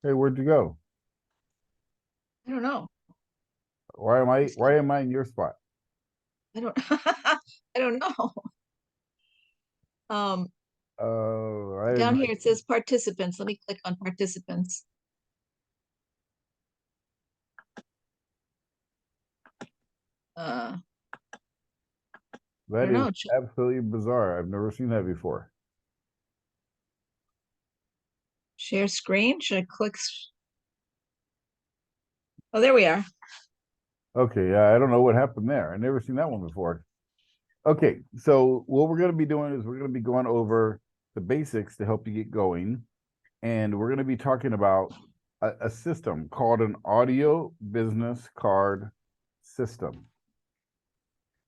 Hey, where'd you go? I don't know. Why am I in your spot? I don't I don't know. Um, I Down here invite. it says participants. Let me click on participants. Uh, I That don't is know. absolutely bizarre. I've never seen that before. Share screen. Should I click? Oh, there we are. Okay, yeah, I don't know what happened there. I never seen that one before. Okay, so what we're going to be doing is we're going to be going over the basics to help you get going, and we're going to be talking about a system called an audio business card system.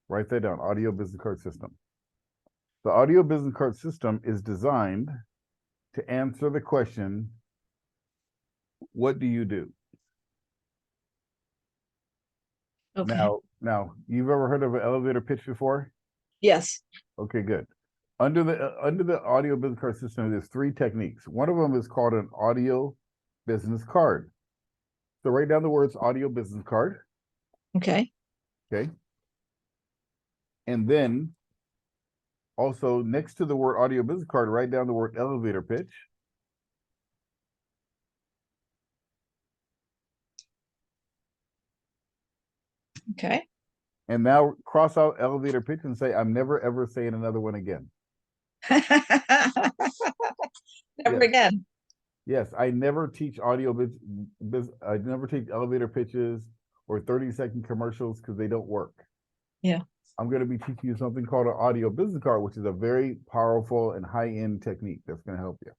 Write that down, audio business card system. The audio business card system is designed to answer the question, what do you do? Okay. Now, you've ever heard of an elevator pitch before? Yes. Okay, good. Under the audio business card system, there's three techniques. One of them is called an audio business card. So write down the words audio business card. Okay. Okay. And then also next to the word audio business card, write down the word elevator pitch. Okay. And now cross out elevator pitch and say, I'm never ever saying another one again. Never Yes. again. Yes. I never teach I never teach elevator pitches or 30-second commercials because they don't work. Yeah. I'm going to be teaching you something called an audio business card, which is a very powerful and high-end technique that's going to help you.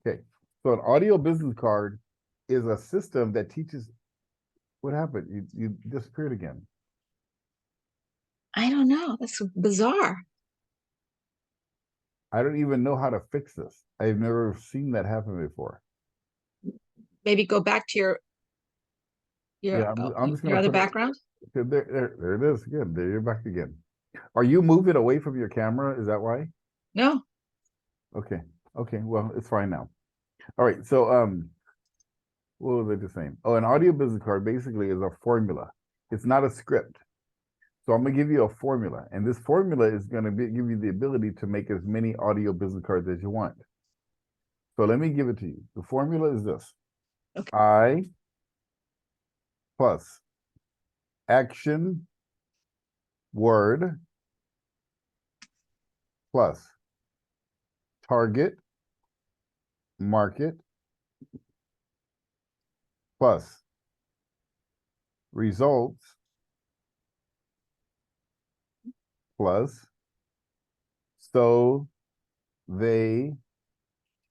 Okay. So an audio business card is a system that teaches what happened. You disappeared again. I don't know. That's bizarre. I don't even know how to fix this. I've never seen that happen before. Maybe go back to Yeah, I'm just your gonna other put it background. there it is again. There you're back again. Are you moving away from your camera? Is that why? No. Okay. Okay. Well, it's fine now. All right. So what was I just saying? Oh, an audio business card basically is a formula. It's not a script. So I'm gonna give you a formula, and this formula is gonna give you the ability to make as many audio business cards as you want. So let me give it to you. The formula is this: Okay. I plus action word plus target market plus results plus so they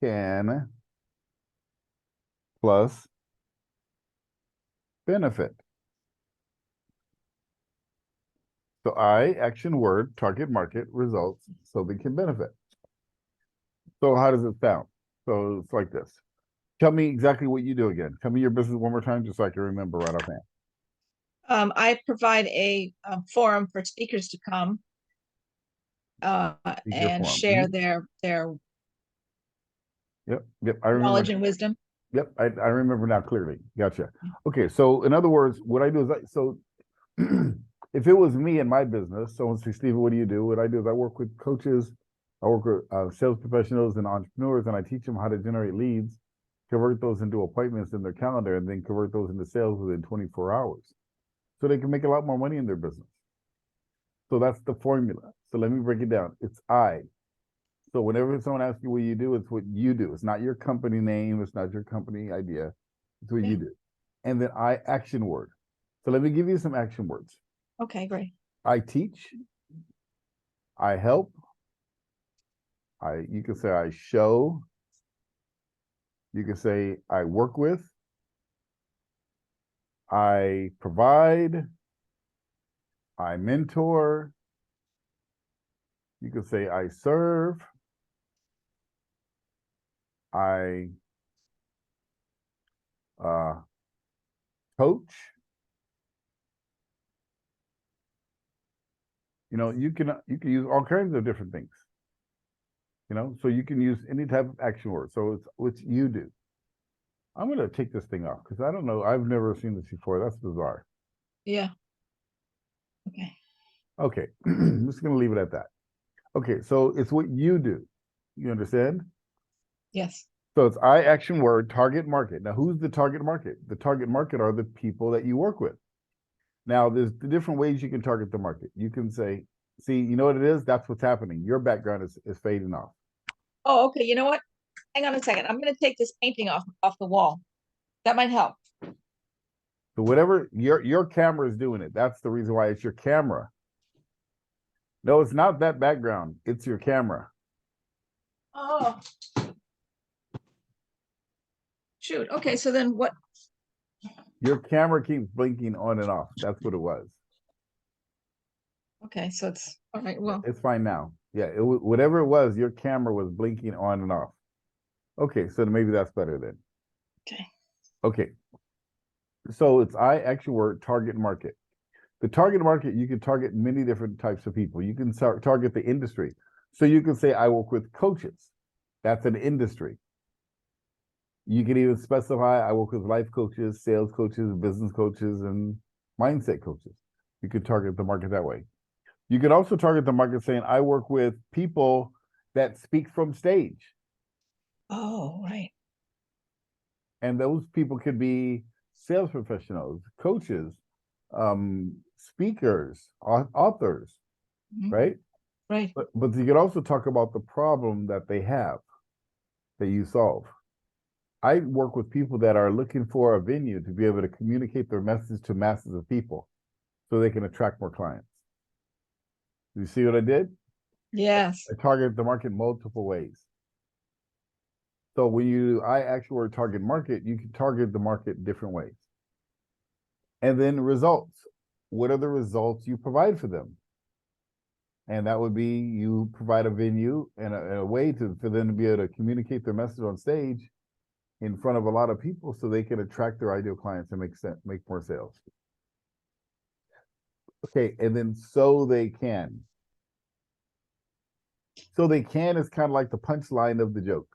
can plus benefit. So I, action word, target market, results, so they can benefit. So how does it sound? So it's like this. Tell me exactly what you do again. Tell me your business one more time, just so I can remember right offhand. I provide a forum for speakers to come Speaker and forum. share their Yep, yep. I remember knowledge now. and wisdom. Yep, I remember now clearly. Gotcha. Okay, so in other words, what I do is if it was me and my business, someone say, Stephen, what do you do? What I do is I work with coaches, I work with sales professionals and entrepreneurs, and I teach them how to generate leads, convert those into appointments in their calendar, and then convert those into sales within 24 hours. So they can make a lot more money in their business. So that's the formula. So let me break it down. It's I. So whenever someone asks you what you do, it's what you do. It's not your company name. It's not your company idea. It's what Yeah. you do. And then I, action word. So let me give you some action words. Okay, great. I teach. I help. You can say I show. You can say I work with. I provide. I mentor. You can say I serve. I uh, coach. You can use all kinds of different things. So you can use any type of action word. So it's what you do. I'm going to take this thing off because I don't know. I've never seen this before. That's bizarre. Yeah. Okay. Okay. I'm just going to leave it at that. Okay. So it's what you do. You understand? Yes. So it's I action word target market. Now, who's the target market? The target market are the people that you work with. Now, there's the different ways you can target the market. You can say, see, you know what it is? That's what's happening. Your background is fading off. Oh, okay. You know what? Hang on a second. I'm going to take this painting off the wall. That might help. So whatever your camera is doing it, that's the reason why it's your camera. No, it's not that background. It's your camera. Oh, shoot. Okay. So then what? Your camera keeps blinking on and off. That's what it was. Okay. So it's all right. Yeah, Well, it's fine now. Yeah, whatever it was, your camera was blinking on and off. Okay, so maybe that's better then. okay. Okay, so it's I actual word target market. The target market, you can target many different types of people. You can target the industry. So you can say, I work with coaches. That's an industry. You can even specify, I work with life coaches, sales coaches, business coaches, and mindset coaches. You could target the market that way. You could also target the market saying, I work with people that speak from stage. Oh, right. And those people could be sales professionals, coaches, speakers, authors, Mhm. right? Right. But you could also talk about the problem that they have that you solve. I work with people that are looking for a venue to be able to communicate their message to masses of people so they can attract more clients. You see what I did? Yes. I target the market multiple ways. So when you I actually target market, you can target the market different ways. And then results. What are the results you provide for them? And that would be you provide a venue and a way for them to be able to communicate their message on stage in front of a lot of people so they can attract their ideal clients and make more sales. Okay, and then so they can. So they can is kind of like the punchline of the joke.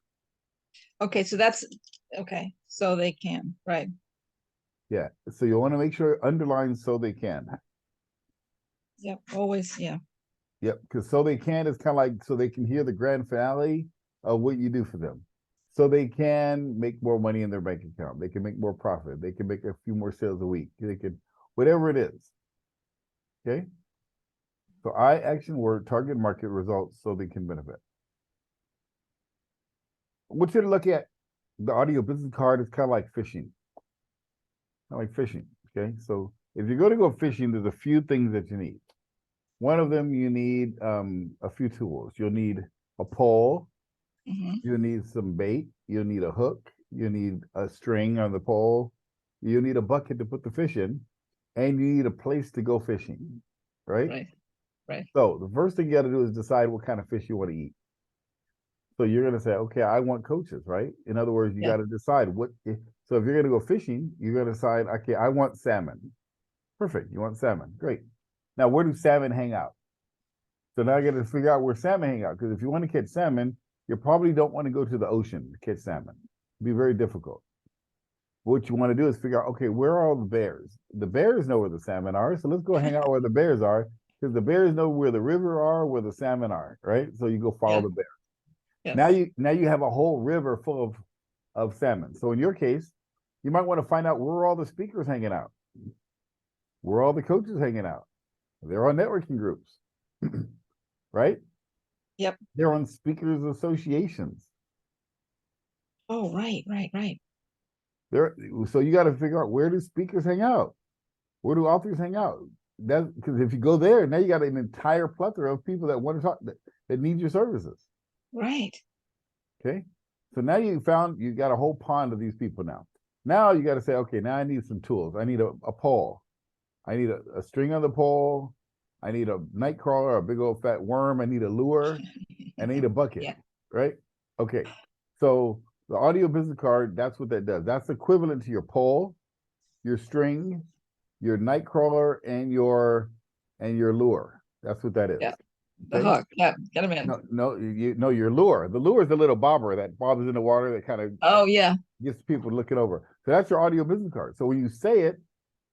Okay. So that's okay. So they can. Right. Yeah. So you want to make sure underline so they can. Yep. Always. Yeah. Yep. Because so they can is kind of like so they can hear the grand finale of what you do for them. So they can make more money in their bank account. They can make more profit. They can make a few more sales a week. They can, whatever it is. Okay. So I action word target market results so they can benefit. What you're looking at, the audio business card is kind of like fishing. Kind of like fishing. Okay. So if you're going to go fishing, there's a few things that you need. One of them, you need a few tools. You'll need a pole. Hmm. You need some bait. You'll need a hook. You need a string on the pole. You need a bucket to put the fish in, and you need a place to go fishing, right? Right. Right. So the first thing you got to do is decide what kind of fish you want to eat. So you're going to say, okay, I want coaches, right? In other words, you Yeah. got to decide what. So if you're going to go fishing, you're going to decide, okay, I want salmon. Perfect. You want salmon. Great. Now, where do salmon hang out? So now I got to figure out where salmon hang out. Because if you want to catch salmon, you probably don't want to go to the ocean to catch salmon. It'd be very difficult. What you want to do is figure out, okay, where are all the bears? The bears know where the salmon are. So let's go hang out where the bears are. Because the bears know where the river are, where the salmon are, right? So you go follow Yeah. the bear. Yes. Now you have a whole river full of salmon. So in your case, you might want to find out where are all the speakers hanging out, where are all the coaches hanging out. They're on networking groups, right? Yep. They're on speakers associations. Oh, right. Right. Right. There, so you got to figure out where do speakers hang out, where do authors hang out. That's because if you go there, now you got an entire plethora of people that want to talk that need your services. Right. Okay, so now you got a whole pond of these people now. Now you got to say, okay, now I need some tools. I need a pole. I need a string on the pole. I need a night crawler, a big old fat worm. I need a lure, and I need a bucket. Yeah. Right? Okay. So the audio business card, that's what that does. That's equivalent to your pole, your string, your night crawler, and your lure. That's what that is. Yeah. The Okay. hook. Yeah, get him in. No, your lure. The lure is the little bobber that bobs in the water that kind of Oh yeah. gets people looking over. So that's your audio business card. So when you say it,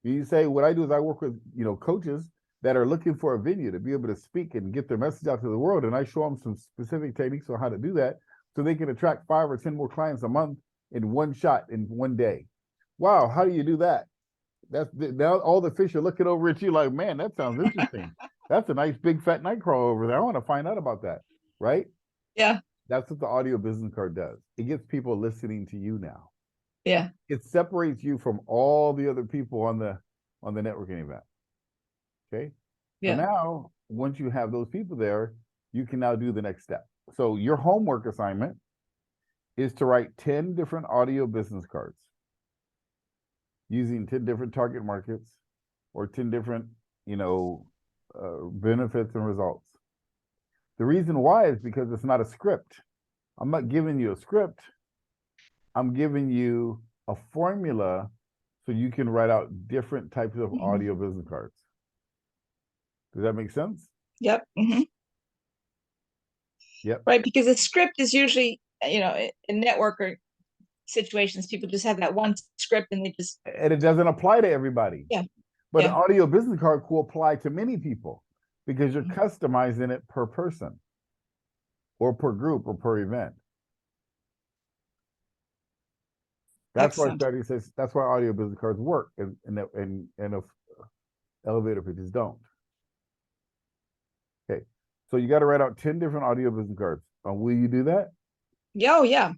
you say, what I do is I work with, coaches that are looking for a venue to be able to speak and get their message out to the world. And I show them some specific techniques on how to do that so they can attract 5 or 10 more clients a month in one shot in one day. Wow, how do you do that? Now all the fish are looking over at you like, man, that sounds interesting. That's a nice big fat night crawl over there. I want to find out about that. Right? Yeah. That's what the audio business card does. It gets people listening to you now. Yeah. It separates you from all the other people on the networking event. Okay. So Yeah. now, once you have those people there, you can now do the next step. So your homework assignment is to write 10 different audio business cards using 10 different target markets or 10 different, benefits and results. The reason why is because it's not a script. I'm not giving you a script. I'm giving you a formula so you can write out different types of audio business cards. Does that make sense? Yep. Yep. Right, because a script is usually, in networker situations, people just have that one script and they just. And it doesn't apply to everybody. Yeah. But Yeah. an audio business card will apply to many people because you're customizing it per person or per group or per event. That's why study says that's why audio business cards work and if elevator pitches don't. Okay. So you got to write out 10 different audio business cards. Will you do that? Yeah, oh yeah.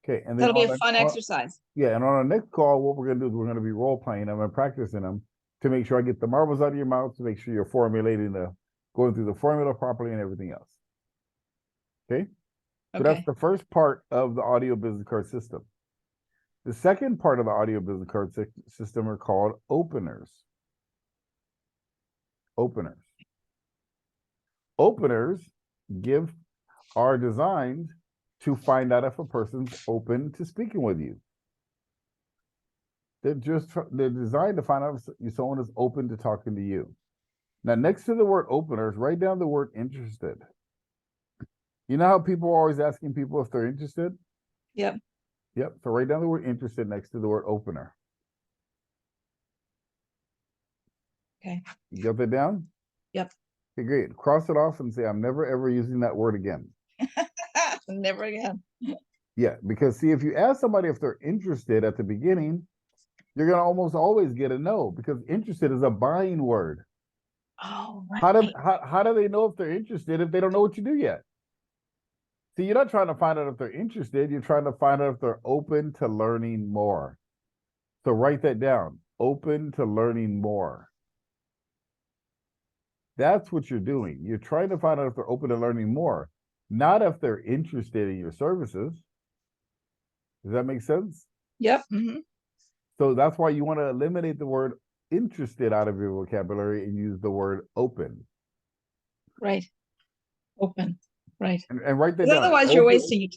Okay. And then that'll be a fun exercise. Yeah. And on our next call, what we're going to do is we're going to be role playing them and practicing them to make sure I get the marbles out of your mouth, to make sure you're going through the formula properly and everything else. Okay. So that's the first part of the audio business card system. The second part of the audio business card system are called openers. Openers are designed to find out if a person's open to speaking with you. They're designed to find out if someone is open to talking to you. Now, next to the word openers, write down the word interested. You know how people are always asking people if they're interested? Yep. Yep. So write down the word interested next to the word opener. Okay. You got that down? Yep. Okay, great. Cross it off and say, I'm never ever using that word again. Never again. Yeah, because see, if you ask somebody if they're interested at the beginning, you're going to almost always get a no, because interested is a buying word. Oh, right. How do they know if they're interested if they don't know what you do yet? See, you're not trying to find out if they're interested. You're trying to find out if they're open to learning more. So write that down. Open to learning more. That's what you're doing. You're trying to find out if they're open to learning more, not if they're interested in your services. Does that make sense? Yep. So that's why you want to eliminate the word interested out of your vocabulary and use the word open. Right. Open. Right. And write that down. Otherwise, you're wasting it.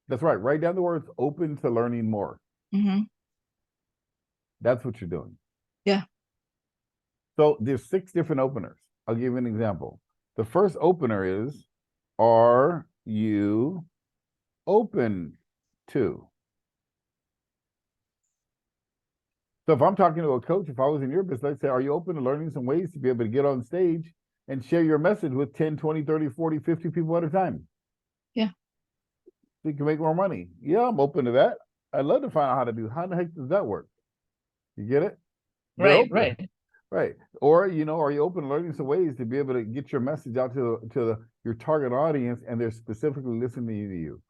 That's right. Write down the words open to learning more. That's what you're doing. Yeah. So there's 6 different openers. I'll give you an example. The first opener is, are you open to? So if I'm talking to a coach, if I was in your business, I'd say, are you open to learning some ways to be able to get on stage and share your message with 10, 20, 30, 40, 50 people at a time? Yeah. So you can make more money. Yeah, I'm open to that. I'd love to find out how to do. How the heck does that work? You get it? Right. Right. Or, are you open to learning some ways to be able to get your message out to your target audience and they're specifically listening to you?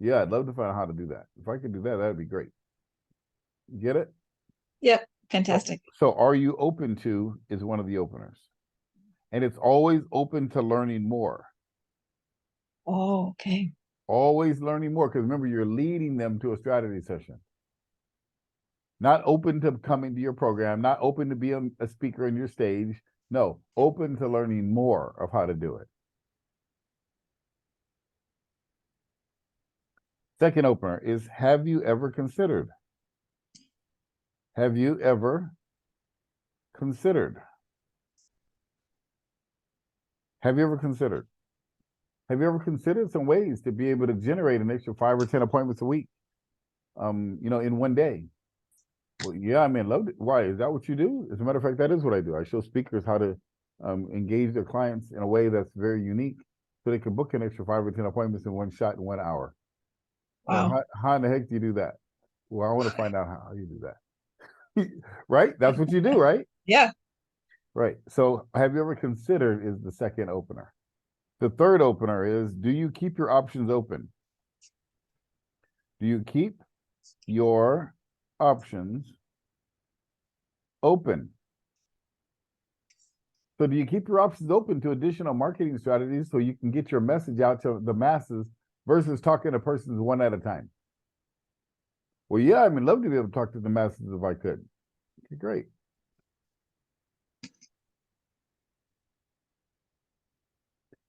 Yeah, I'd love to find out how to do that. If I could do that, that'd be great. You get it? Yep. Fantastic. So are you open to is one of the openers. And it's always open to learning more. Oh, okay. Always learning more, because remember, you're leading them to a strategy session. Not open to coming to your program, not open to being a speaker on your stage. No, open to learning more of how to do it. Second opener is, have you ever considered? Have you ever considered? Have you ever considered? Have you ever considered some ways to be able to generate an extra 5 or 10 appointments a week? In one day. Well, yeah, I mean, loved it. Why? Is that what you do? As a matter of fact, that is what I do. I show speakers how to engage their clients in a way that's very unique so they can book an extra 5 or 10 appointments in one shot in 1 hour. Wow. Well, how in the heck do you do that? Well, I want to find out how you do that. Right? That's what you do, right? Yeah. Right. So have you ever considered is the second opener? The third opener is, do you keep your options open? Do you keep your options open? So do you keep your options open to additional marketing strategies so you can get your message out to the masses versus talking to persons one at a time? Well, yeah, I mean, love to be able to talk to the masses if I could. Okay, great.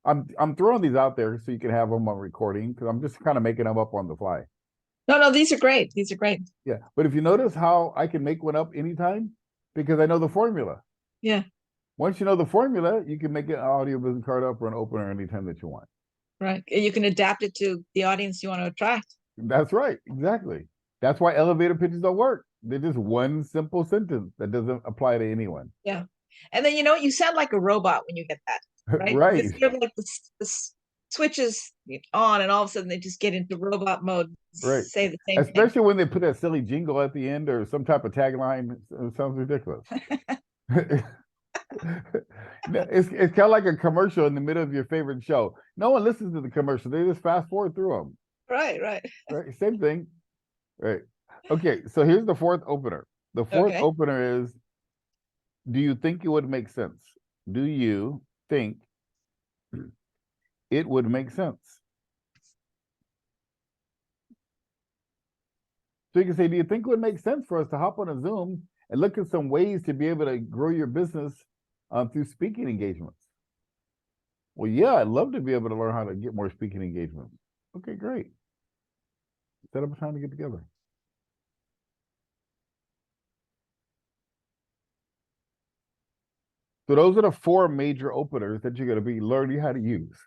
I'm throwing these out there so you can have them on recording because I'm just kind of making them up on the fly. No, these are great. These are great. Yeah, but if you notice how I can make one up anytime because I know the formula. Yeah. Once you know the formula, you can make an audio business card up or an opener anytime that you want. Right. You can adapt it to the audience you want to attract. That's right. Exactly. That's why elevator pitches don't work. They're just one simple sentence that doesn't apply to anyone. Yeah. And then, you sound like a robot when you get that, right? Right. It's sort of like the switches on and all of a sudden they just get into robot mode, Right. say the same Especially thing. when they put that silly jingle at the end or some type of tagline. It sounds ridiculous. It's kind of like a commercial in the middle of your favorite show. No one listens to the commercial. They just fast forward through them. Right. Right. Same thing. Right. Okay. So here's the fourth opener. The fourth Okay. opener is, do you think it would make sense? Do you think it would make sense? So you can say, do you think it would make sense for us to hop on a Zoom and look at some ways to be able to grow your business through speaking engagements? Well, yeah, I'd love to be able to learn how to get more speaking engagements. Okay, great. Set up a time to get together. So those are the 4 major openers that you're going to be learning how to use.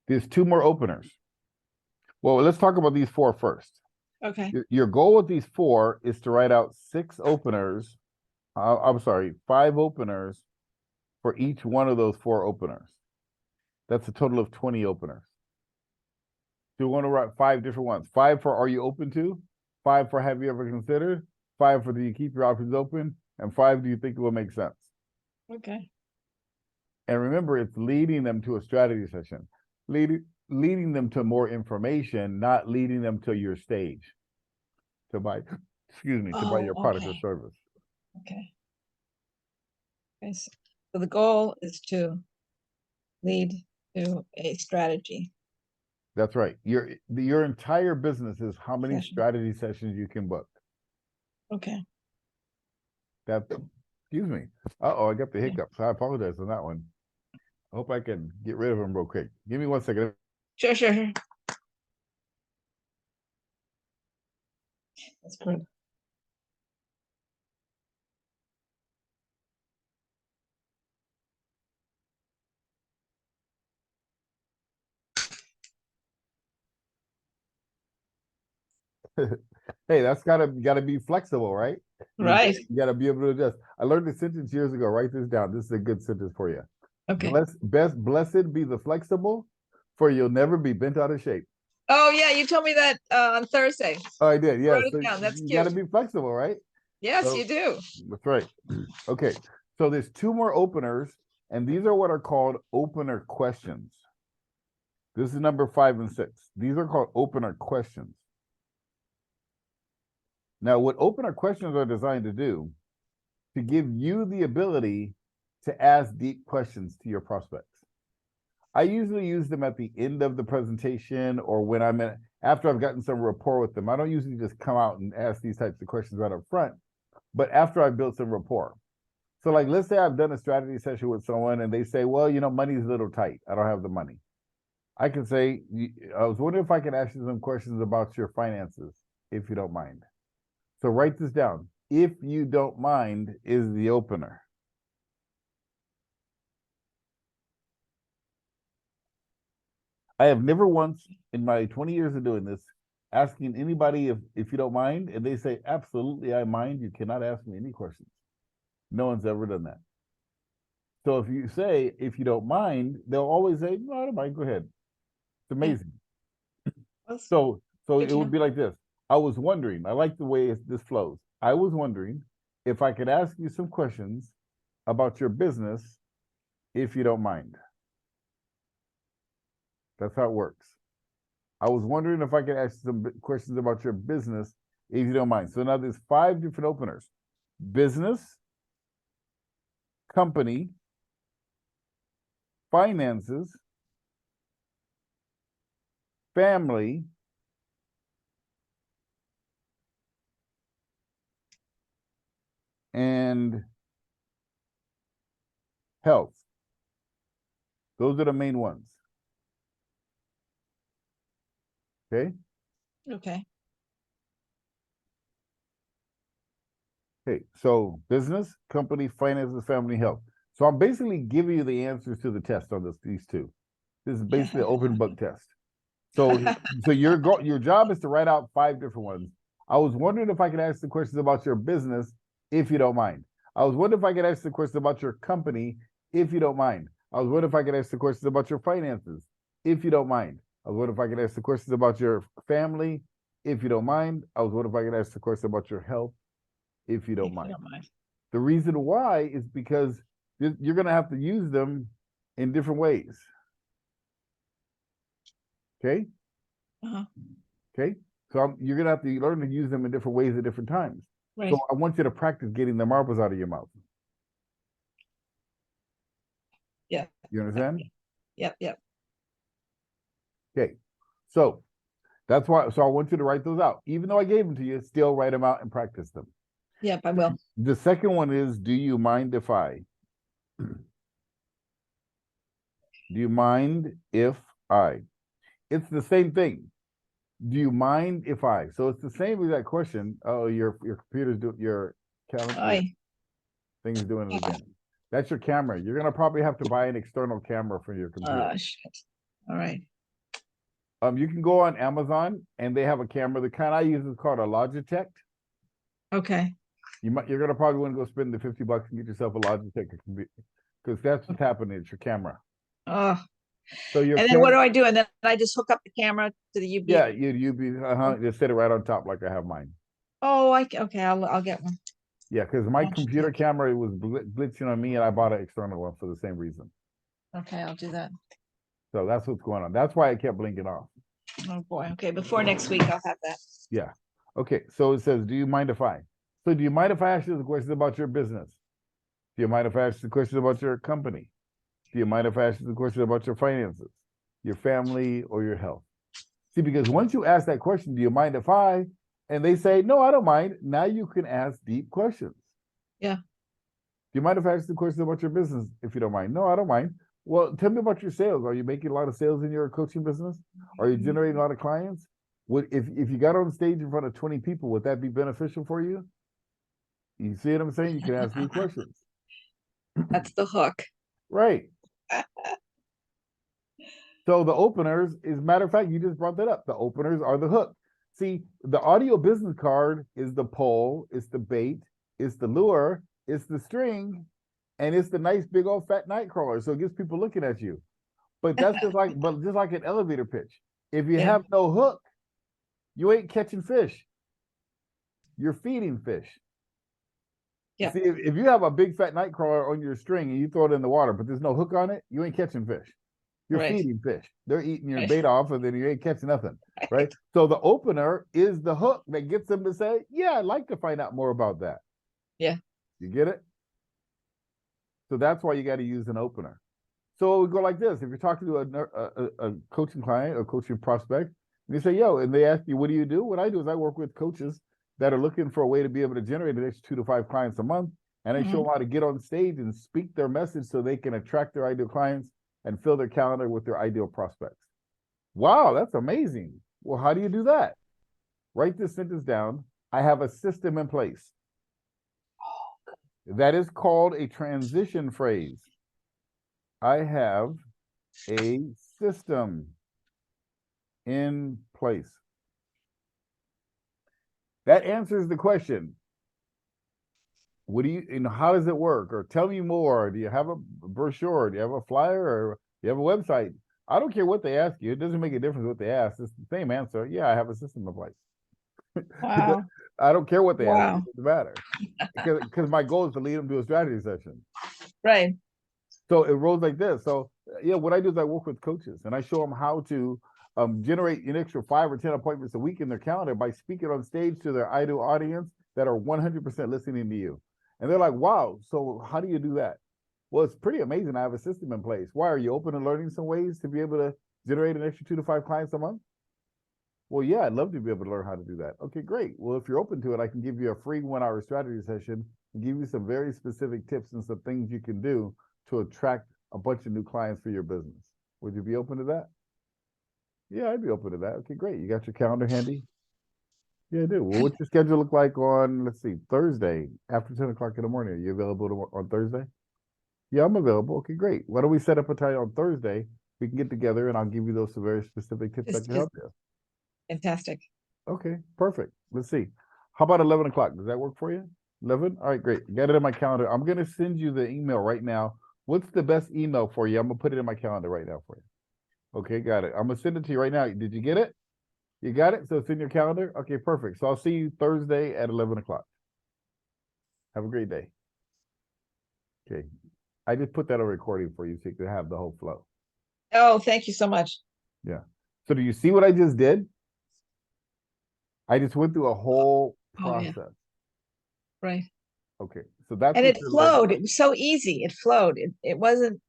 There's 2 more openers. Well, let's talk about these 4 first. Okay. Your goal with these 4 is to write out 6 openers. 5 openers for each one of those 4 openers. That's a total of 20 openers. So you want to write 5 different ones. 5 for are you open to? 5 for have you ever considered? 5 for do you keep your options open? And 5 do you think it will make sense? Okay. And remember, it's leading them to a strategy session, leading them to more information, not leading them to your stage to buy, to buy your product or service. Okay. Okay. So the goal is to lead to a strategy. That's right. Your entire business is how many strategy sessions you can book. Okay. Excuse me. I got the hiccups. I apologize on that one. I hope I can get rid of them real quick. Give me 1 second. Sure. That's good. Hey, that's gotta be flexible, right? Right. You gotta be able to adjust. I learned this sentence years ago. Write this down. This is a good sentence for you. Okay. Blessed be the flexible, for you'll never be bent out of shape. Oh yeah, you told me that on Thursday. Oh, I did. Yeah. So that's you cute. gotta be flexible, right? Yes, you do. That's right. Okay. So there's 2 more openers, and these are what are called opener questions. This is number 5 and 6. These are called opener questions. Now, what opener questions are designed to do, to give you the ability to ask deep questions to your prospects. I usually use them at the end of the presentation or when after I've gotten some rapport with them. I don't usually just come out and ask these types of questions right up front, but after I've built some rapport. So like, let's say I've done a strategy session with someone and they say, well, money's a little tight. I don't have the money. I can say, I was wondering if I could ask you some questions about your finances, if you don't mind. So write this down. If you don't mind is the opener. I have never once in my 20 years of doing this asking anybody if you don't mind, and they say, absolutely, I mind. You cannot ask me any questions. No one's ever done that. So if you say, if you don't mind, they'll always say, no, I don't mind. Go ahead. It's amazing. That's So good it to would know. be like this. I was wondering, I like the way this flows. I was wondering if I could ask you some questions about your business, if you don't mind. That's how it works. I was wondering if I could ask you some questions about your business, if you don't mind. So now there's 5 different openers: business, company, finances, family, and health. Those are the main ones. Okay. Okay. Okay. So business, company, finances, family, health. So I'm basically giving you the answers to the test on these two. This is basically an open book test. So your job is to write out 5 different ones. I was wondering if I could ask the questions about your business, if you don't mind. I was wondering if I could ask the questions about your company, if you don't mind. I was wondering if I could ask the questions about your finances, if you don't mind. I was wondering if I could ask the questions about your family, if you don't mind. I was wondering if I could ask the question about your health, if you don't If you mind. don't mind. The reason why is because you're going to have to use them in different ways. Okay. Uh-huh. Okay. So you're going to have to learn to use them in different ways at different times. Right. So I want you to practice getting the marbles out of your mouth. Yeah. You understand? Yep. Yep. Okay. So that's why. So I want you to write those out. Even though I gave them to you, still write them out and practice them. Yep. I will. The second one is, do you mind if I? Do you mind if I? It's the same thing. Do you mind if I? So it's the same exact question. Oh, your computer's doing your calendar thing is doing it again. That's your camera. You're gonna probably have to buy an external camera for your computer. Shit. All right. You can go on Amazon and they have a camera. The kind I use is called a Logitech. Okay. You're gonna probably want to go spend the $50 and get yourself a Logitech because that's what's happening. It's your camera. Oh. So your And then what do I do? And then I just hook up the camera to the UB. Yeah, you be just set it right on top like I have mine. Oh, okay. I'll get one. Yeah, because my Logitech. computer camera, it was blitzing on me, and I bought an external one for the same reason. Okay, I'll do that. So that's what's going on. That's why it kept blinking off. Oh boy. Okay, before next week, I'll have that. Yeah. Okay. So it says, do you mind if I? So do you mind if I ask you the questions about your business? Do you mind if I ask you the questions about your company? Do you mind if I ask you the questions about your finances, your family, or your health? See, because once you ask that question, do you mind if I? And they say, no, I don't mind. Now you can ask deep questions. Yeah. Do you mind if I ask the question about your business, if you don't mind? No, I don't mind. Well, tell me about your sales. Are you making a lot of sales in your coaching business? Are you generating a lot of clients? If you got on stage in front of 20 people, would that be beneficial for you? You see what I'm saying? You can ask me questions. That's the hook. Right. So the openers, as a matter of fact, you just brought that up. The openers are the hook. See, the audio business card is the pole, it's the bait, it's the lure, it's the string, and it's the nice big old fat night crawler. So it gets people looking at you. But that's just like an elevator pitch. If you have no hook, you ain't catching fish. You're feeding fish. Yeah. See, if you have a big fat night crawler on your string and you throw it in the water, but there's no hook on it, you ain't catching fish. You're feeding fish. They're eating your bait off, and then you ain't catching nothing, right? So the opener is the hook that gets them to say, yeah, I'd like to find out more about that. Yeah. You get it? So that's why you got to use an opener. So we go like this. If you're talking to a coaching client or coaching prospect, and you say, yo, and they ask you, what do you do? What I do is I work with coaches that are looking for a way to be able to generate an extra 2 to 5 clients a month. And I show them how to get on stage and speak their message so they can attract their ideal clients and fill their calendar with their ideal prospects. Wow, that's amazing. Well, how do you do that? Write this sentence down. I have a system in place. That is called a transition phrase. I have a system in place. That answers the question. What do you, how does it work? Or tell me more. Do you have a brochure? Do you have a flyer? Or do you have a website? I don't care what they ask you. It doesn't make a difference what they ask. It's the same answer. Yeah, I have a system in place. Wow. I don't care what they ask. Wow. It doesn't matter. Because my goal is to lead them to a strategy session. Right. So it rolls like this. So yeah, what I do is I work with coaches and I show them how to generate an extra 5 or 10 appointments a week in their calendar by speaking on stage to their ideal audience that are 100% listening to you. And they're like, wow, so how do you do that? Well, it's pretty amazing. I have a system in place. Why, are you open to learning some ways to be able to generate an extra 2 to 5 clients a month? Well, yeah, I'd love to be able to learn how to do that. Okay, great. Well, if you're open to it, I can give you a free 1-hour strategy session and give you some very specific tips and some things you can do to attract a bunch of new clients for your business. Would you be open to that? Yeah, I'd be open to that. Okay, great. You got your calendar handy? Yeah, I do. Well, what's your schedule look like on, let's see, Thursday after 10 o'clock in the morning? Are you available on Thursday? Yeah, I'm available. Okay, great. Why don't we set up a time on Thursday? We can get together and I'll give you those very specific tips that can help you. Fantastic. Okay, perfect. Let's see. How about 11 o'clock? Does that work for you? 11? All right, great. Got it in my calendar. I'm going to send you the email right now. What's the best email for you? I'm going to put it in my calendar right now for you. Okay, got it. I'm going to send it to you right now. Did you get it? You got it? So it's in your calendar? Okay, perfect. So I'll see you Thursday at 11 o'clock. Have a great day. Okay. I just put that on recording for you so you can have the whole flow. Oh, thank you so much. Yeah. So do you see what I just did? I just went through a whole process. Oh, yeah. Right. Okay. So that's And what it you're flowed. learning. It was so easy. It flowed. It wasn't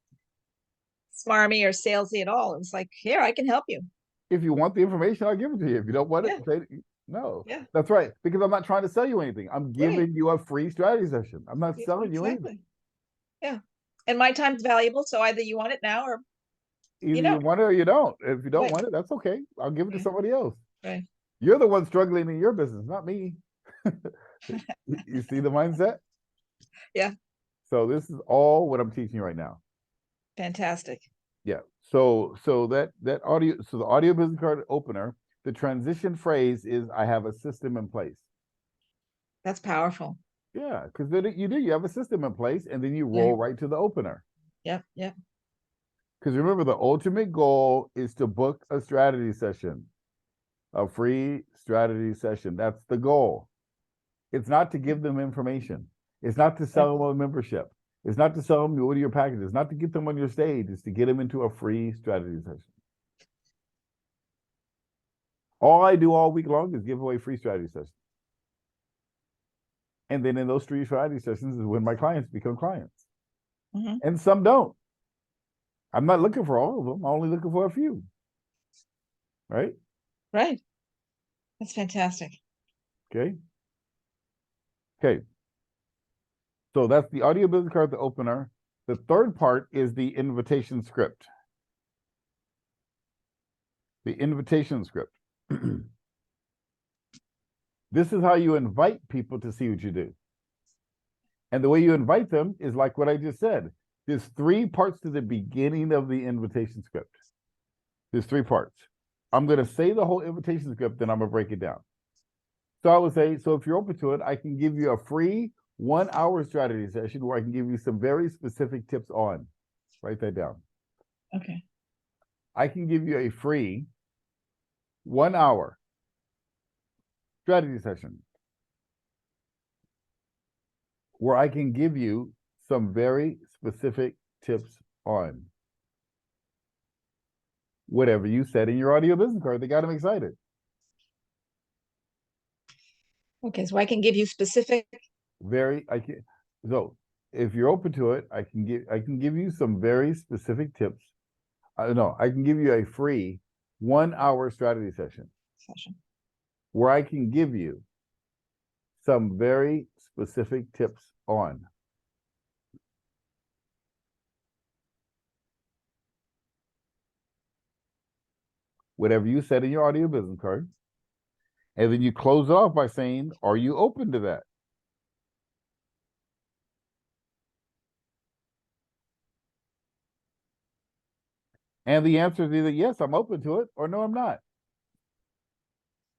smarmy or salesy at all. It was like, here, I can help you. If you want the information, I'll give it to you. If you don't want it, say no. Yeah. That's right. Because I'm not trying to sell you anything. I'm giving Right. you a free strategy session. I'm not selling you anything. Exactly. Yeah. And my time's valuable. So either you want it now or Either you you don't. want it or you don't. If you don't Right. want it, that's okay. I'll give it to Right. somebody else. Right. You're the one struggling in your business, not me. You see the mindset? Yeah. So this is all what I'm teaching you right now. Fantastic. Yeah. So that audio, so the audio business card opener, the transition phrase is I have a system in place. That's powerful. Yeah, because then you have a system in place and then you roll right to the opener. Yep. Yep. Because remember, the ultimate goal is to book a strategy session, a free strategy session. That's the goal. It's not to give them information. It's not to sell them a membership. It's not to sell them what are your packages. It's not to get them on your stage. It's to get them into a free strategy session. All I do all week long is give away free strategy sessions. And then in those free strategy sessions is when my clients become clients. Mm-hmm. And some don't. I'm not looking for all of them. I'm only looking for a few. Right? Right. That's fantastic. Okay. Okay. So that's the audio business card, the opener. The third part is the invitation script. The invitation script. This is how you invite people to see what you do. And the way you invite them is like what I just said. There's 3 parts to the beginning of the invitation script. There's 3 parts. I'm going to say the whole invitation script, then I'm going to break it down. So I would say, so if you're open to it, I can give you a free 1-hour strategy session where I can give you some very specific tips on. Write that down. Okay. I can give you a free 1-hour strategy session where I can give you some very specific tips on whatever you said in your audio business card that got them excited. Okay, so I can give you specific. So if you're open to it, I can give you some very specific tips. I can give you a free 1-hour strategy session where I can give you some very specific tips on whatever you said in your audio business card. And then you close it off by saying, are you open to that? And the answer is either yes, I'm open to it, or no, I'm not.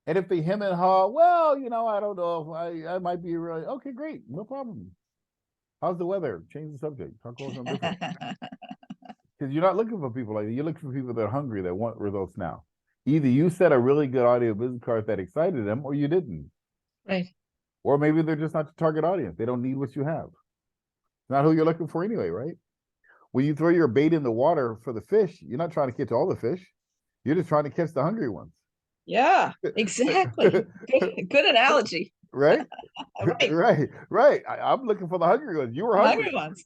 And if they hem and haw, well, I don't know if I might be really okay, great, no problem. How's the weather? Change the subject. Talk about something different. Because you're not looking for people like that. You're looking for people that are hungry, that want results now. Either you set a really good audio business card that excited them, or you didn't. Right. Or maybe they're just not the target audience. They don't need what you have. It's not who you're looking for anyway, right? When you throw your bait in the water for the fish, you're not trying to catch all the fish. You're just trying to catch the hungry ones. Yeah, exactly. Good analogy. Right? Right. Right. I'm looking for the hungry ones. You were hungry. Hungry ones.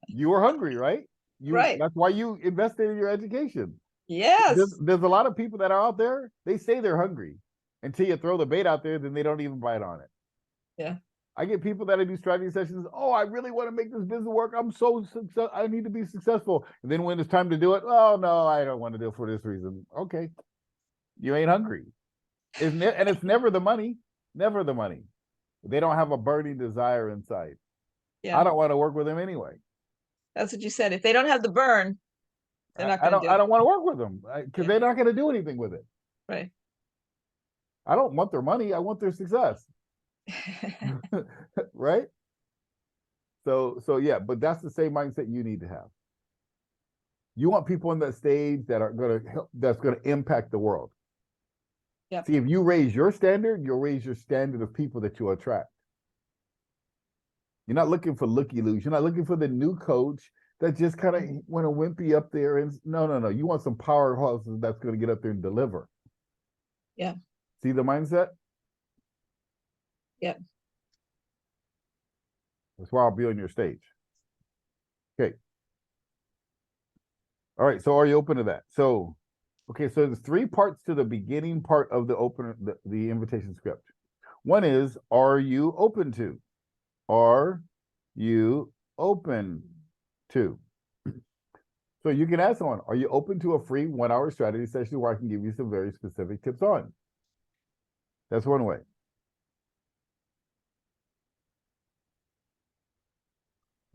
You were hungry, right? Right. That's why you invested in your education. Yes. There's a lot of people that are out there, they say they're hungry until you throw the bait out there, then they don't even bite on it. Yeah. I get people that I do strategy sessions. Oh, I really want to make this business work. I need to be successful. And then when it's time to do it, oh no, I don't want to do it for this reason. Okay, you ain't hungry, isn't it? And it's never the money. Never the money. They don't have a burning desire inside. Yeah. I don't want to work with them anyway. That's what you said. If they don't have the burn, they're not going to do it. I don't want to work with them because they're not going to do anything with it. Right. I don't want their money. I want their success. Right? So yeah, but that's the same mindset you need to have. You want people on that stage that are going to help, that's going to impact the world. Yep. See, if you raise your standard, you'll raise your standard of people that you attract. You're not looking for looky-loos. You're not looking for the new coach that just kind of want to wimpy up there. And no. You want some powerhouses that's going to get up there and deliver. Yeah. See the mindset? Yep. That's why I'll be on your stage. Okay. All right. So are you open to that? So, okay. So there's 3 parts to the beginning part of the opener, the invitation script. One is, are you open to? Are you open to? So you can ask someone, are you open to a free 1-hour strategy session where I can give you some very specific tips on? That's one way.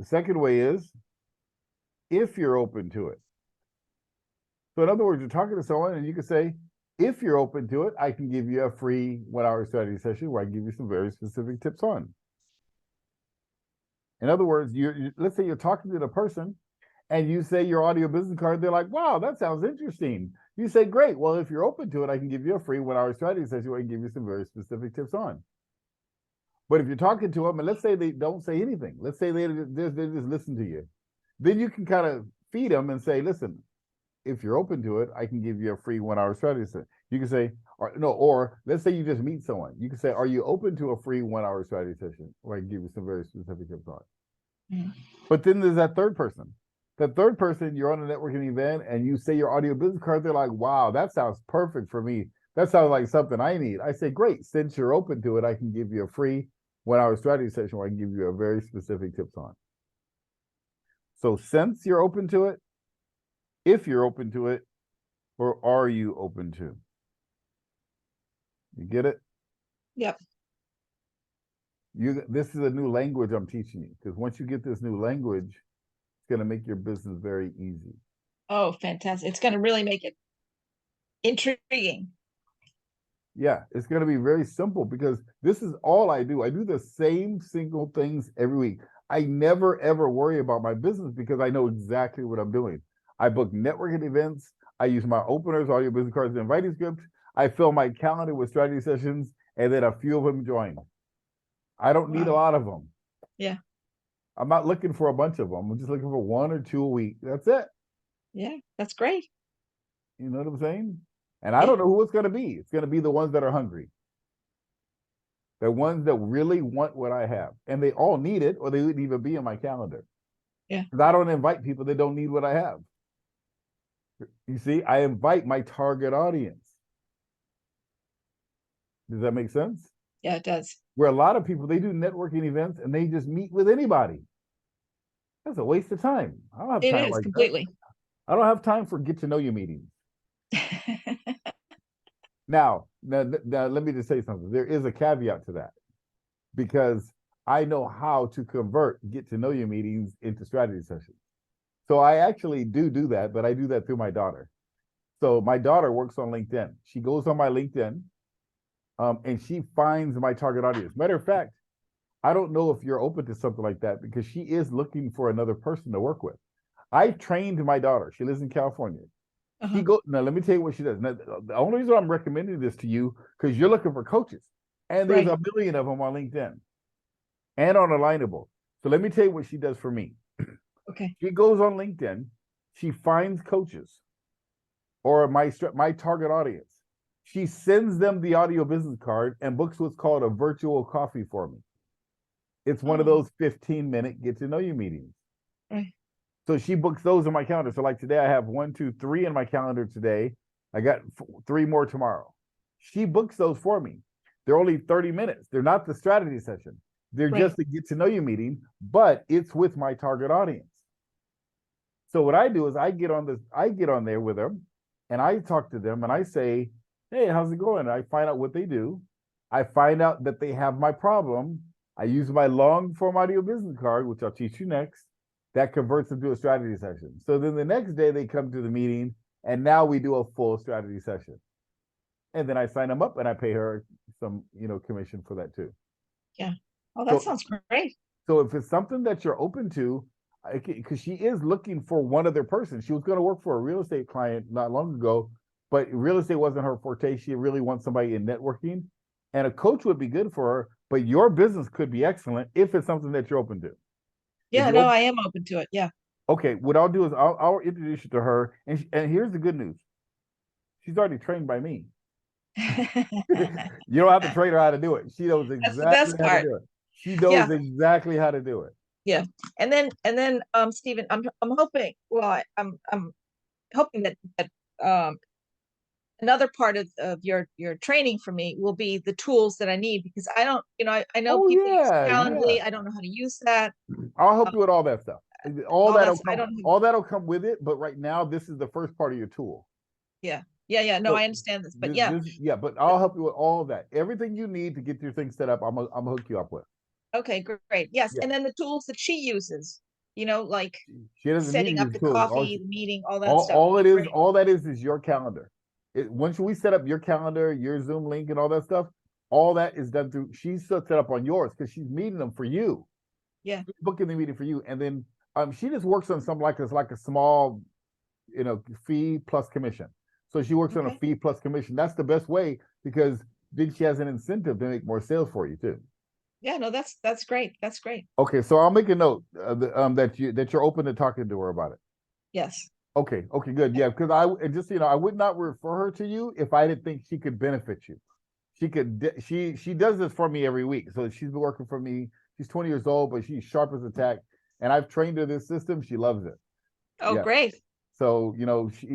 The second way is, if you're open to it. So in other words, you're talking to someone and you can say, if you're open to it, I can give you a free 1-hour strategy session where I give you some very specific tips on. In other words, let's say you're talking to the person and you say your audio business card, they're like, wow, that sounds interesting. You say, great. Well, if you're open to it, I can give you a free 1-hour strategy session where I can give you some very specific tips on. But if you're talking to them and let's say they don't say anything, let's say they just listen to you, then you can kind of feed them and say, listen, if you're open to it, I can give you a free 1-hour strategy session. You can say, or let's say you just meet someone. You can say, are you open to a free 1-hour strategy session where I can give you some very specific tips on? Mm-hmm. But then there's that third person. That third person, you're on a networking event and you say your audio business card, they're like, wow, that sounds perfect for me. That sounds like something I need. I say, great, since you're open to it, I can give you a free 1-hour strategy session where I can give you a very specific tips on. So since you're open to it, if you're open to it, or are you open to? You get it? Yep. This is a new language I'm teaching you, because once you get this new language, it's going to make your business very easy. Oh, fantastic. It's going to really make it intriguing. Yeah, it's going to be very simple because this is all I do. I do the same single things every week. I never, ever worry about my business because I know exactly what I'm doing. I book networking events. I use my openers, audio business cards, and inviting script. I fill my calendar with strategy sessions, and then a few of them join. I don't need a lot of them. Yeah. I'm not looking for a bunch of them. I'm just looking for 1 or 2 a week. That's it. Yeah, that's great. You know what I'm saying? And I don't know who it's going to be. It's going to be the ones that are hungry. The ones that really want what I have. And they all need it, or they wouldn't even be in my calendar. Yeah. Because I don't invite people that don't need what I have. You see, I invite my target audience. Does that make sense? Yeah, it does. Where a lot of people, they do networking events and they just meet with anybody. That's a waste of time. I don't have time. It is completely. I don't have time for get to know you meetings. Now, let me just say something. There is a caveat to that because I know how to convert get to know you meetings into strategy sessions. So I actually do that, but I do that through my daughter. So my daughter works on LinkedIn. She goes on my LinkedIn and she finds my target audience. Matter of fact, I don't know if you're open to something like that because she is looking for another person to work with. I trained my daughter. She lives in California. She Uh-huh. go now. Let me tell you what she does. Now, the only reason I'm recommending this to you because you're looking for coaches, and there's Right. a million of them on LinkedIn and on Alignable. So let me tell you what she does for me. Okay. She goes on LinkedIn. She finds coaches or my target audience. She sends them the audio business card and books what's called a virtual coffee for me. It's one of Oh, those 15-minute get to know you meetings. right. So she books those in my calendar. So like today, I have 1, 2, 3 in my calendar today. I got 3 more tomorrow. She books those for me. They're only 30 minutes. They're not the strategy session. They're Right. just a get to know you meeting, but it's with my target audience. So what I do is I get on there with them and I talk to them and I say, hey, how's it going? And I find out what they do. I find out that they have my problem. I use my long form audio business card, which I'll teach you next, that converts into a strategy session. So then the next day they come to the meeting and now we do a full strategy session. And then I sign them up and I pay her some, commission for that too. Yeah. Oh, that So sounds great. So if it's something that you're open to, because she is looking for one other person. She was going to work for a real estate client not long ago, but real estate wasn't her forte. She really wants somebody in networking, and a coach would be good for her. But your business could be excellent if it's something that you're open to. If Yeah, you're no, open, I am open to it. Yeah. okay, what I'll do is I'll introduce you to her, and here's the good news: she's already trained by me. You don't have to train her how to do it. She knows That's the exactly best how to part. do it. She knows Yeah. exactly how to do it. Yeah. And then Stephen, I'm hoping, well, I'm hoping that um another part of your training for me will be the tools that I need because I don't, I know Oh people use yeah, yeah. Calendly. I don't know how to use that. I'll help Um, you with all that stuff. All all that'll that's I come. don't have, All that'll come with it. But right now, this is the first part of your tool. yeah. Yeah, yeah. No, So I understand this, but yeah. yeah. But I'll help you with all of that. Everything you need to get your thing set up, I'm gonna hook you up with. Okay, great. Yes. Yeah. And then the tools that she uses, like She doesn't need to setting up use the tools. coffee, the meeting, all that stuff would be great. All that is your calendar. Once we set up your calendar, your Zoom link, and all that stuff, all that is done through. She's set up on yours because she's meeting them for you. Yeah. She's booking the meeting for you, and then she just works on something like a small fee plus commission. So she works on a Okay. fee plus commission. That's the best way because then she has an incentive to make more sales for you too. Yeah, no, that's great. That's great. Okay, so I'll make a note that you're open to talking to her about it. Yes. Okay, okay, good. Yeah, because I would not refer her to you if I didn't think she could benefit you. She does this for me every week. So she's been working for me. She's 20 years old, but she's sharp as a tack. And I've trained her this system. She loves it. Oh, Yeah. great. So,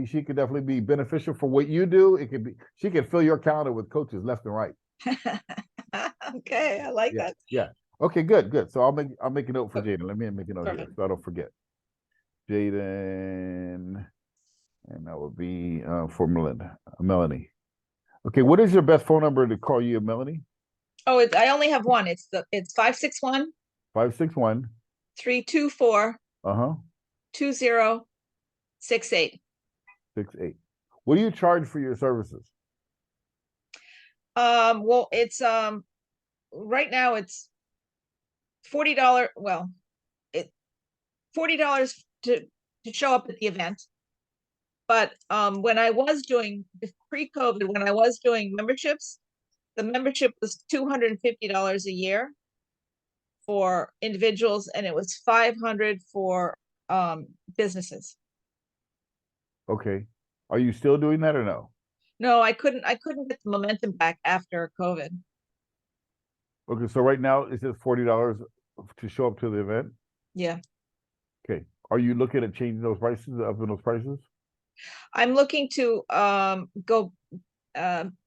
she could definitely be beneficial for what you do. She could fill your calendar with coaches left and right. Okay, I like Yeah. that. Yeah. Okay, good, good. So I'll make a note for Oh, Jaden. Let me make a note here perfect. so I don't forget. Jaden, and that would be for Melanie. Okay, what is your best phone number to call you, Melanie? Oh, I only have one. It's 561 561. 324 Uh-huh. 2068. 68. What do you charge for your services? Well, it's right now it's $40. Well, it $40 to show up at the event. But when I was doing pre-COVID, when I was doing memberships, the membership was $250 a year for individuals, and it was 500 for businesses. Okay. Are you still doing that or no? No, I couldn't get the momentum back after COVID. Okay, so right now it's just $40 to show up to the event. Yeah. Okay. Are you looking at changing those prices, up in those prices? I'm looking to go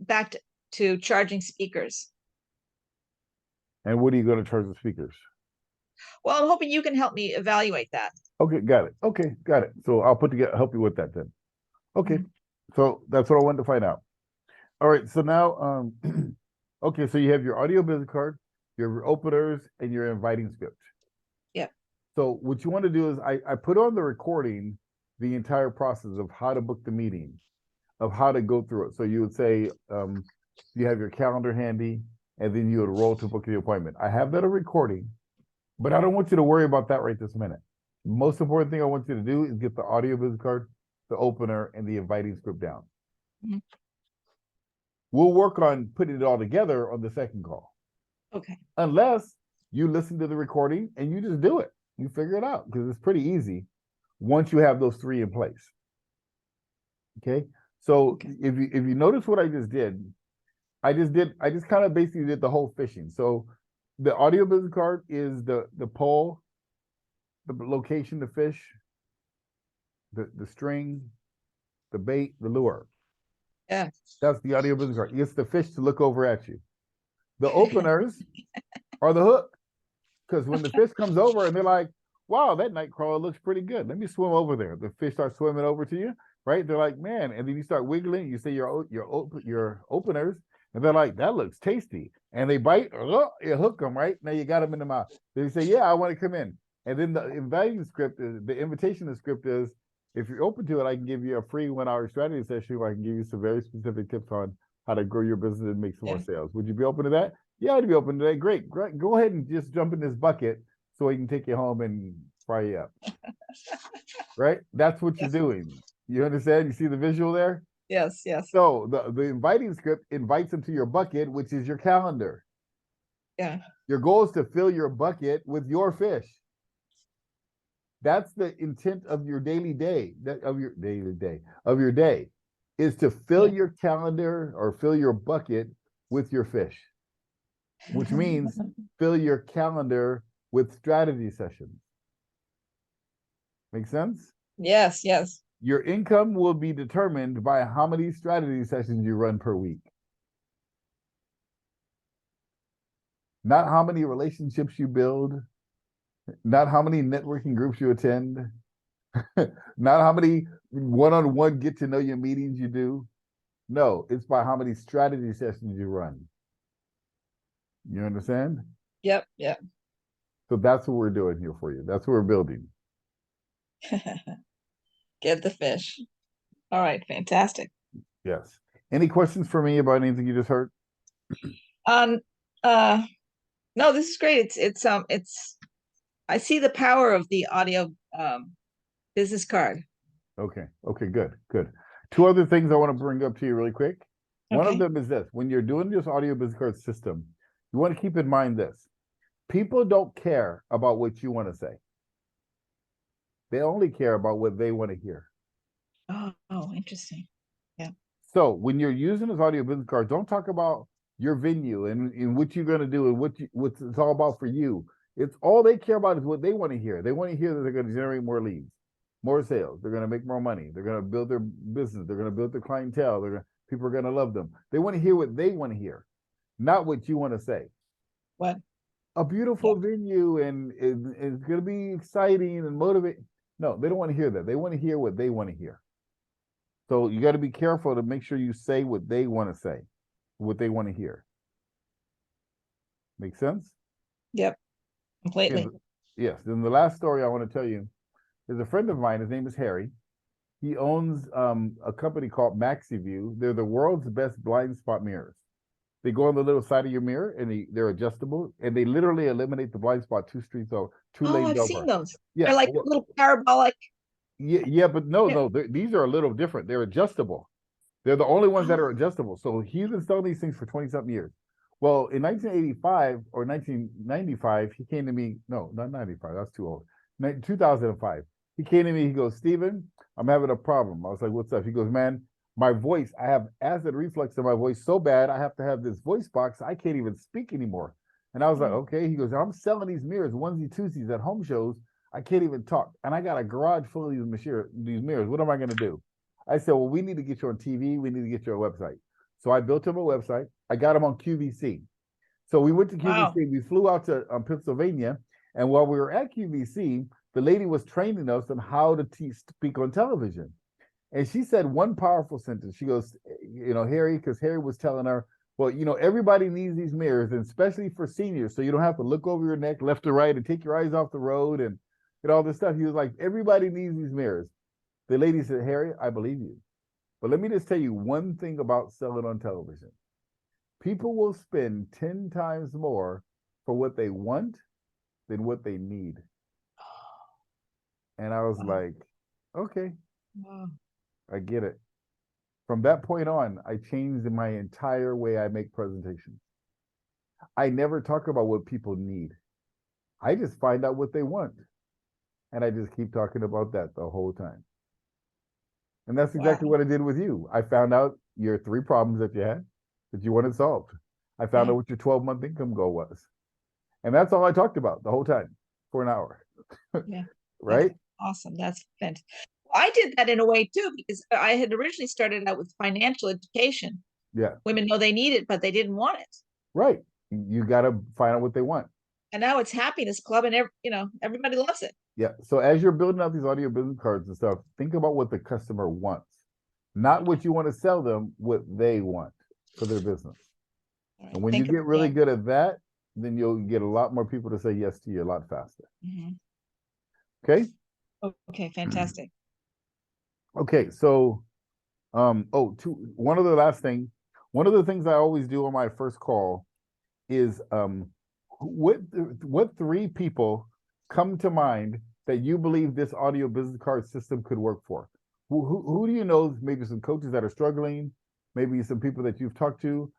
back to charging speakers. And what are you going to charge the speakers? Well, I'm hoping you can help me evaluate that. Okay, got it. Okay, got it. So I'll help you with that then. Okay. Mhm. So that's what I wanted to find out. All right. So now, okay. So you have your audio business card, your openers, and your inviting script. Yeah. So what you want to do is I put on the recording the entire process of how to book the meeting, of how to go through it. So you would say, You have your calendar handy, and then you would roll to book the appointment. I have that a recording, but I don't want you to worry about that right this minute. Most important thing I want you to do is get the audio business card, the opener, and the inviting script down. Mhm. We'll work on putting it all together on the second call. Okay. Unless you listen to the recording and you just do it. You figure it out because it's pretty easy once you have those three in place. Okay. So Okay. if you notice what I just kind of basically did the whole fishing. So the audio business card is the pole, the location, the fish, the string, the bait, the lure. Yeah. That's the audio business card. It's the fish to look over at you. The openers are the hook. Because when the fish comes over and they're like, wow, that night crawler looks pretty good. Let me swim over there. The fish starts swimming over to you, right? They're like, man, and then you start wiggling. You say your openers, and they're like, that looks tasty. And they bite, you hook them, right? Now you got them in the mouth. They say, yeah, I want to come in. And then the invitation script is, if you're open to it, I can give you a free 1-hour strategy session where I can give you some very specific tips on how to grow your business and make some more sales. Would you be open to that? Yeah, I'd be open to that. Great. Go ahead and just jump in this bucket so we can take you home and fry you up. Right? That's what you're doing. You understand? You see the visual there? Yes, yes. So the inviting script invites them to your bucket, which is your calendar. Yeah. Your goal is to fill your bucket with your fish. That's the intent of your daily day, of your day, is to fill your calendar or fill your bucket with your fish, which means fill your calendar with strategy sessions. Make sense? Yes, yes. Your income will be determined by how many strategy sessions you run per week. Not how many relationships you build, not how many networking groups you attend, not how many one-on-one get to know you meetings you do. No, it's by how many strategy sessions you run. You understand? Yep, yep. So that's what we're doing here for you. That's what we're building. Get the fish. All right, fantastic. Yes. Any questions for me about anything you just heard? Um, no, this is great. It's I see the power of the audio business card. Okay. Okay, good. Two other things I want to bring up to you really quick. One of Okay. them is this. When you're doing this audio business card system, you want to keep in mind this. People don't care about what you want to say. They only care about what they want to hear. Oh, interesting. Yeah. So when you're using this audio business card, don't talk about your venue and what you're going to do and what it's all about for you. It's all they care about is what they want to hear. They want to hear that they're going to generate more leads, more sales. They're going to make more money. They're going to build their business. They're going to build their clientele. People are going to love them. They want to hear what they want to hear, not what you want to say. What? A beautiful venue and it's going to be exciting and motivating. No, they don't want to hear that. They want to hear what they want to hear. So you got to be careful to make sure you say what they want to say, what they want to hear. Make sense? Yep. Completely. Yes. Then the last story I want to tell you is a friend of mine. His name is Harry. He owns a company called MaxiView. They're the world's best blind spot mirrors. They go on the little side of your mirror and they're adjustable and they literally eliminate the blind spot 2 streets over, 2 lanes I've over. seen those. Yeah. They're like little parabolic. Yeah, but no, these are a little different. They're adjustable. They're the only ones that are adjustable. So he's been selling these things for 20-something years. Well, in 1985 or 1995, he came to me. No, not 95. That's too old. 2005. He came to me. He goes, Steven, I'm having a problem. I was like, what's up? He goes, man, my voice, I have acid reflux in my voice so bad, I have to have this voice box. I can't even speak anymore. And I was like, okay. He goes, I'm selling these mirrors, onesie, twosies at home shows. I can't even talk. And I got a garage full of these mirrors. What am I going to do? I said, well, we need to get you on TV. We need to get you a website. So I built him a website. I got him on QVC. So we went to QVC. Wow. We flew out to Pennsylvania. And while we were at QVC, the lady was training us on how to speak on television. And she said one powerful sentence. She goes, Harry, because Harry was telling her, well, everybody needs these mirrors, and especially for seniors. So you don't have to look over your neck left to right and take your eyes off the road and all this stuff. He was like, everybody needs these mirrors. The lady said, Harry, I believe you. But let me just tell you one thing about selling on television. People will spend 10 times more for what they want than what they need. And I was Wow. like, okay, Wow. I get it. From that point on, I changed my entire way I make presentations. I never talk about what people need. I just find out what they want. And I just keep talking about that the whole time. And that's exactly Wow. what I did with you. I found out your 3 problems that you had that you wanted solved. I found Yeah. out what your 12-month income goal was. And that's all I talked about the whole time for an hour. Yeah. Right? That's awesome. That's fantastic. I did that in a way too, because I had originally started out with financial education. Yeah. Women know they need it, but they didn't want it. Right. You got to find out what they want. And now it's happiness club, and everybody loves it. Yeah. So as you're building out these audio business cards and stuff, think about what the customer wants, not what you want to sell them, what they want for their business. All right, And when you think get really about- good at that, then you'll get a lot more people to say yes to you a lot faster. Mhm. Okay. Okay, fantastic. Okay. So, one of the things I always do on my first call is what 3 people come to mind that you believe this audio business card system could work for? Who do you know? Maybe some coaches that are struggling, maybe some people that you've talked to.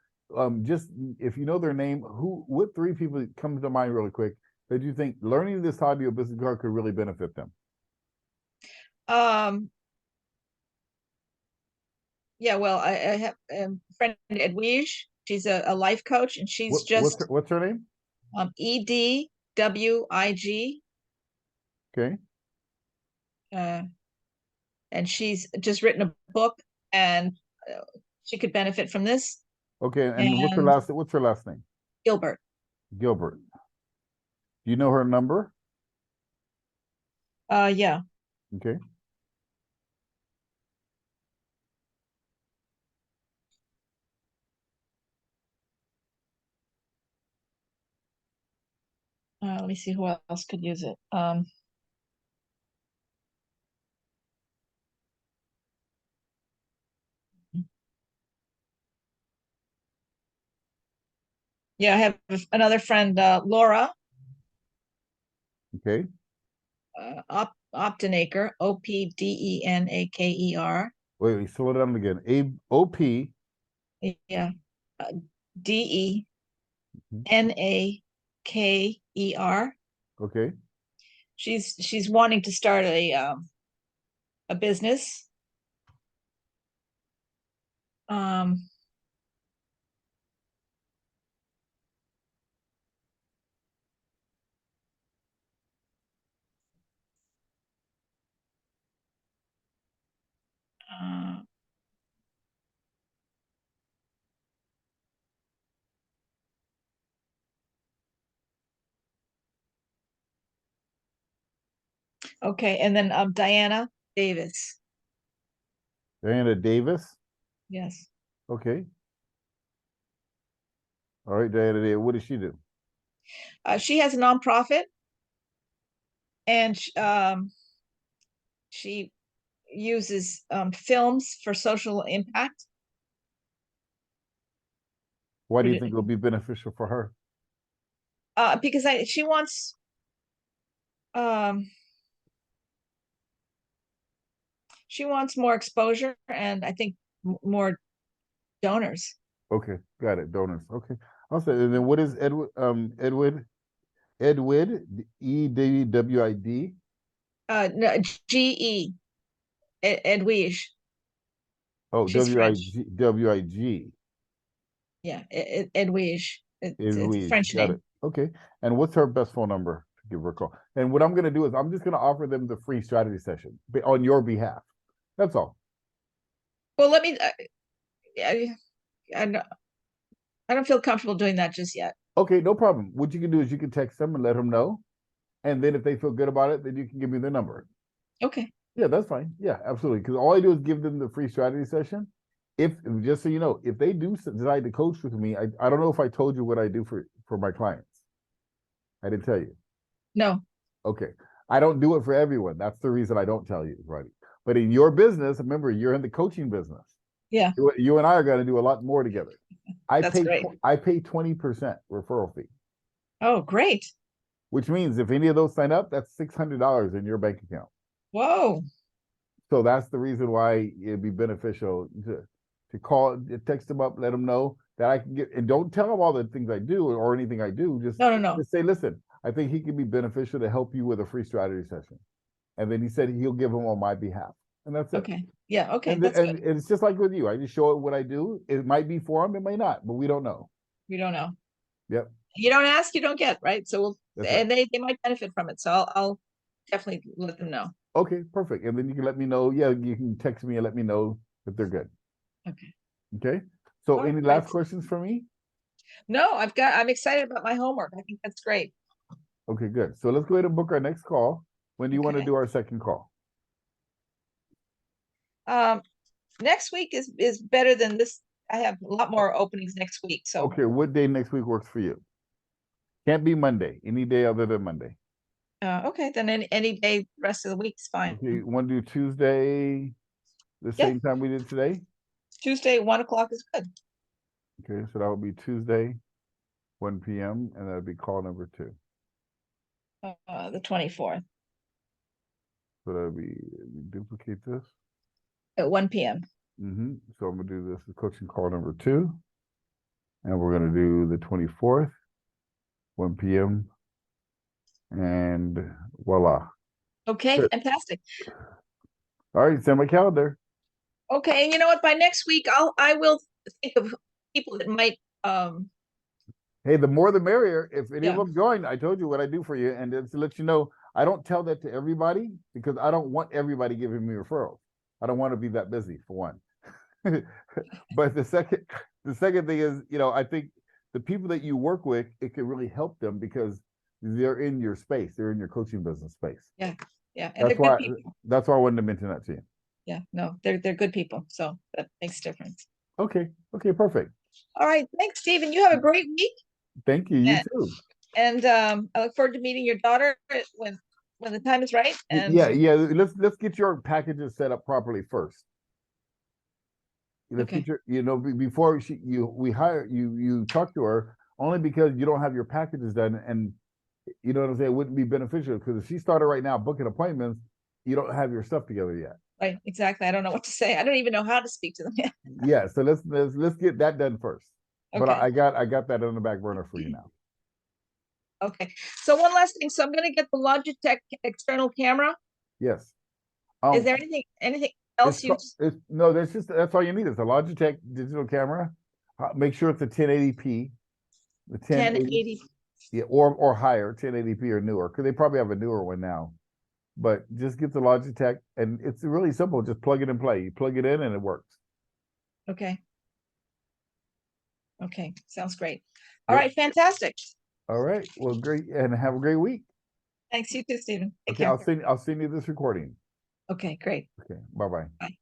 Just if you know their name, what 3 people come to mind really quick that you think learning this audio business card could really benefit them? Yeah, well, I have a friend Edwige. She's a life coach, and she's just What's her name? EDWIG, Okay. and she's just written a book, and she could benefit from this. Okay. And And what's her last name? Gilbert. Gilbert. Do you know her number? Yeah. Okay. Let me see who else could use it. Yeah, I have another friend, Laura, Okay. Optenaker, Opdenaker. Wait, slow it down again. OP. Yeah, Denaker. Okay. She's wanting to start a business. Um, uh, okay, and then Diana Davis. Diana Davis. Yes. Okay. All right, Diana Davis. What does she do? She has a nonprofit, and she uses films for social impact. Why do you think it'll be beneficial for her? Because um, she wants more exposure, and I think more donors. Okay, got it. Donors. Okay. I'll say. And then what is Edward? Edward EDWID. No, GE, Edwige. Oh, She's French. WIG. Yeah, Edwige. It's a Edwige. French Got name. it. Okay. And what's her best phone number to give her a call? And what I'm going to do is I'm just going to offer them the free strategy session on your behalf. That's all. Well, let me. I don't feel comfortable doing that just yet. Okay, no problem. What you can do is you can text them and let them know. And then if they feel good about it, then you can give me their number. Okay. Yeah, that's fine. Yeah, absolutely. Because all I do is give them the free strategy session. If just so you know, if they do decide to coach with me, I don't know if I told you what I do for my clients. I didn't tell you. No. Okay. I don't do it for everyone. That's the reason I don't tell you, right? But in your business, remember, you're in the coaching business. Yeah. You and I are going to do a lot more together. That's great. I pay 20% referral fee, Oh, great. which means if any of those sign up, that's $600 in your bank account. Whoa. So that's the reason why it'd be beneficial to call, text them up, let them know that I can get, and don't tell them all the things I do or anything I do. No. Just say, listen, I think he can be beneficial to help you with a free strategy session. And then he said he'll give them on my behalf. And that's it. Okay. Yeah. Okay. And, That's and good. it's just like with you. I just show it what I do. It might be for him, it may not, but we don't know. We don't know. Yep. You don't ask, you don't get, right? So That's and right. they might benefit from it. So I'll definitely let them know. Okay, perfect. And then you can let me know. Yeah, you can text me and let me know that they're good. Okay. Okay. So All any right. last questions for me? No, I'm excited about my homework. I think that's great. Okay, good. So let's go ahead and book our next call. When do you want to Okay. do our second call? Next week is better than this. I have a lot more openings next week. So Okay, what day next week works for you? Can't be Monday. Any day other than Monday. okay, then any day the rest of the week's fine. Okay, you want to do Tuesday the Yeah. same time we did today? Tuesday, 1 o'clock is good. Okay, so that would be Tuesday, 1 p.m., and that would be call number 2. The 24th So that would be, duplicate this. at 1 p.m. So I'm going to do this as coaching call number 2. And we're going to do the 24th, 1 p.m. And voila. Okay, Good. fantastic. All right, send my calendar. Okay, and you know what? By next week, I will think of people that might Hey, the more the merrier. If any of yeah. them join, I told you what I do for you. And just to let you know, I don't tell that to everybody because I don't want everybody giving me referrals. I don't want to be that busy, for one. But the second thing is, I think the people that you work with, it can really help them because they're in your space. They're in your coaching business space. Yeah. And they're good people. That's why I wanted to mention that to you. Yeah, no, they're good people. So that makes a difference. Okay, perfect. All right. Thanks, Stephen. You have a great week. Thank you. You too. And I look forward to meeting your daughter when the time is right. And yeah. Let's get your packages set up properly first. Let's okay. get your, before we hire you talk to her only because you don't have your packages done, and you know what I'm saying. It wouldn't be beneficial because if she started right now booking appointments, you don't have your stuff together yet. Right. Exactly. I don't know what to say. I don't even know how to speak to them yet. Yeah. So let's get that done first. Okay. But I got that on the back burner for you now. Okay. So one last thing. So I'm going to get the Logitech external camera. Yes. Is there anything else no, that's all you need is a Logitech digital camera. Make sure it's a 1080p. The 1080. Yeah, or higher, 1080p or newer, because they probably have a newer one now. But just get the Logitech, and it's really simple. Just plug it and play. You plug it in, and it works. Okay. Okay. Sounds great. All right. Fantastic. All right. Well, great, and have a great week. Thanks. You too, Stephen. Take Okay, care. I'll send you this recording. Okay. Great. Okay. Bye-bye. Bye.